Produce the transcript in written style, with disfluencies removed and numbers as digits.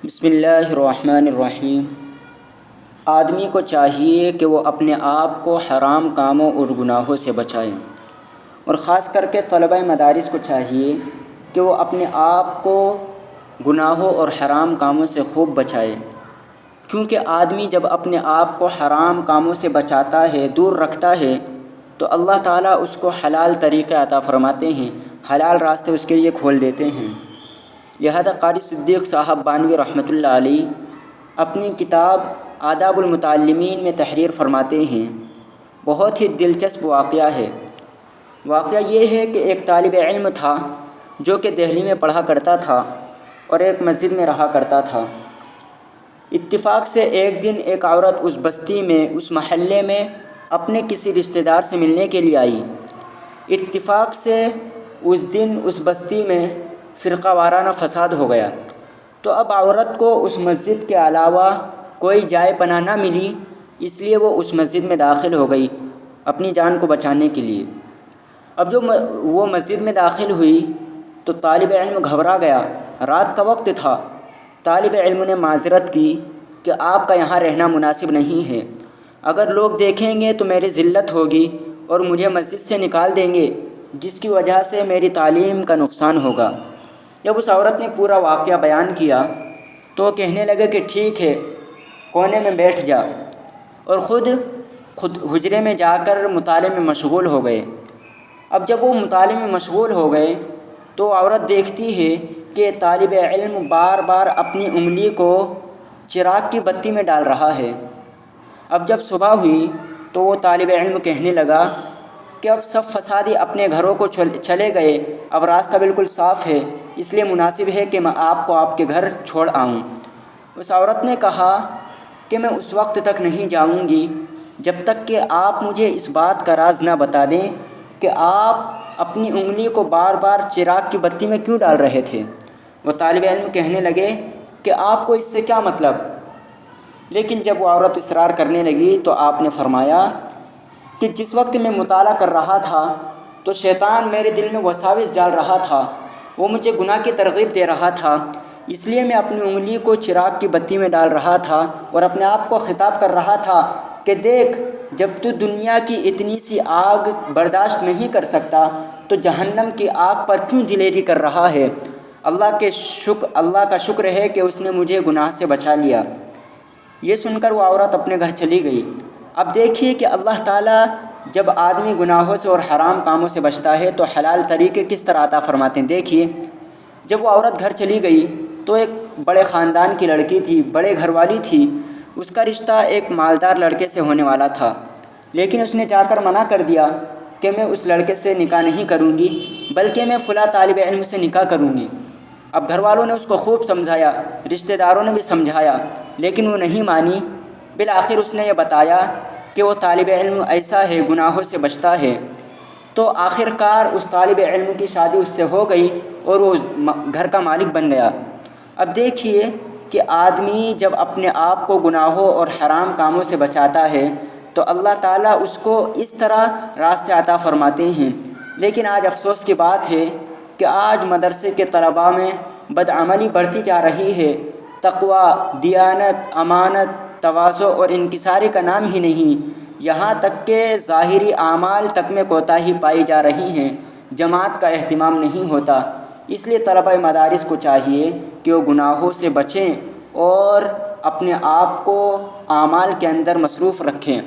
بسم اللہ الرحمن الرحیم۔ آدمی کو چاہیے کہ وہ اپنے آپ کو حرام کاموں اور گناہوں سے بچائے، اور خاص کر کے طلبہ مدارس کو چاہیے کہ وہ اپنے آپ کو گناہوں اور حرام کاموں سے خوب بچائے، کیونکہ آدمی جب اپنے آپ کو حرام کاموں سے بچاتا ہے، دور رکھتا ہے، تو اللہ تعالیٰ اس کو حلال طریقے عطا فرماتے ہیں، حلال راستے اس کے لیے کھول دیتے ہیں۔ لہذا قاری صدیق صاحب بانوی رحمۃ اللہ علیہ اپنی کتاب آداب المتعلمین میں تحریر فرماتے ہیں، بہت ہی دلچسپ واقعہ ہے۔ واقعہ یہ ہے کہ ایک طالب علم تھا جو کہ دہلی میں پڑھا کرتا تھا اور ایک مسجد میں رہا کرتا تھا۔ اتفاق سے ایک دن ایک عورت اس بستی میں، اس محلے میں اپنے کسی رشتہ دار سے ملنے کے لیے آئی۔ اتفاق سے اس دن اس بستی میں فرقہ وارانہ فساد ہو گیا، تو اب عورت کو اس مسجد کے علاوہ کوئی جائے پناہ نہ ملی، اس لیے وہ اس مسجد میں داخل ہو گئی اپنی جان کو بچانے کے لیے۔ اب جو وہ مسجد میں داخل ہوئی تو طالب علم گھبرا گیا، رات کا وقت تھا۔ طالب علم نے معذرت کی کہ آپ کا یہاں رہنا مناسب نہیں ہے، اگر لوگ دیکھیں گے تو میری ذلت ہوگی اور مجھے مسجد سے نکال دیں گے، جس کی وجہ سے میری تعلیم کا نقصان ہوگا۔ جب اس عورت نے پورا واقعہ بیان کیا تو کہنے لگے کہ ٹھیک ہے، کونے میں بیٹھ جا، اور خود حجرے میں جا کر مطالعے میں مشغول ہو گئے۔ اب جب وہ مطالعے میں مشغول ہو گئے تو عورت دیکھتی ہے کہ طالب علم بار بار اپنی انگلی کو چراغ کی بتی میں ڈال رہا ہے۔ اب جب صبح ہوئی تو وہ طالب علم کہنے لگا کہ اب سب فسادی اپنے گھروں کو چلے گئے، اب راستہ بالکل صاف ہے، اس لیے مناسب ہے کہ میں آپ کو آپ کے گھر چھوڑ آؤں۔ اس عورت نے کہا کہ میں اس وقت تک نہیں جاؤں گی جب تک کہ آپ مجھے اس بات کا راز نہ بتا دیں کہ آپ اپنی انگلی کو بار بار چراغ کی بتی میں کیوں ڈال رہے تھے۔ وہ طالب علم کہنے لگے کہ آپ کو اس سے کیا مطلب؟ لیکن جب وہ عورت اصرار کرنے لگی تو آپ نے فرمایا کہ جس وقت میں مطالعہ کر رہا تھا تو شیطان میرے دل میں وساوس ڈال رہا تھا، وہ مجھے گناہ کی ترغیب دے رہا تھا، اس لیے میں اپنی انگلی کو چراغ کی بتی میں ڈال رہا تھا اور اپنے آپ کو خطاب کر رہا تھا کہ دیکھ، جب تو دنیا کی اتنی سی آگ برداشت نہیں کر سکتا تو جہنم کی آگ پر کیوں دلیری کر رہا ہے؟ اللہ کا شکر ہے کہ اس نے مجھے گناہ سے بچا لیا۔ یہ سن کر وہ عورت اپنے گھر چلی گئی۔ اب دیکھیے کہ اللہ تعالیٰ جب آدمی گناہوں سے اور حرام کاموں سے بچتا ہے تو حلال طریقے کس طرح عطا فرماتے ہیں۔ دیکھیے، جب وہ عورت گھر چلی گئی تو ایک بڑے خاندان کی لڑکی تھی، بڑے گھر والی تھی، اس کا رشتہ ایک مالدار لڑکے سے ہونے والا تھا، لیکن اس نے جا کر منع کر دیا کہ میں اس لڑکے سے نکاح نہیں کروں گی، بلکہ میں فلاں طالب علم سے نکاح کروں گی۔ اب گھر والوں نے اس کو خوب سمجھایا، رشتہ داروں نے بھی سمجھایا، لیکن وہ نہیں مانی۔ بالآخر اس نے یہ بتایا کہ وہ طالب علم ایسا ہے، گناہوں سے بچتا ہے، تو آخر کار اس طالب علم کی شادی اس سے ہو گئی اور وہ گھر کا مالک بن گیا۔ اب دیکھیے کہ آدمی جب اپنے آپ کو گناہوں اور حرام کاموں سے بچاتا ہے تو اللہ تعالیٰ اس کو اس طرح راستے عطا فرماتے ہیں۔ لیکن آج افسوس کی بات ہے کہ آج مدرسے کے طلباء میں بدعملی بڑھتی جا رہی ہے، تقوی، دیانت، امانت، تواضع اور انکساری کا نام ہی نہیں، یہاں تک کہ ظاہری اعمال تک میں کوتاہی پائی جا رہی ہیں، جماعت کا اہتمام نہیں ہوتا۔ اس لیے طلبہ مدارس کو چاہیے کہ وہ گناہوں سے بچیں اور اپنے آپ کو اعمال کے اندر مصروف رکھیں۔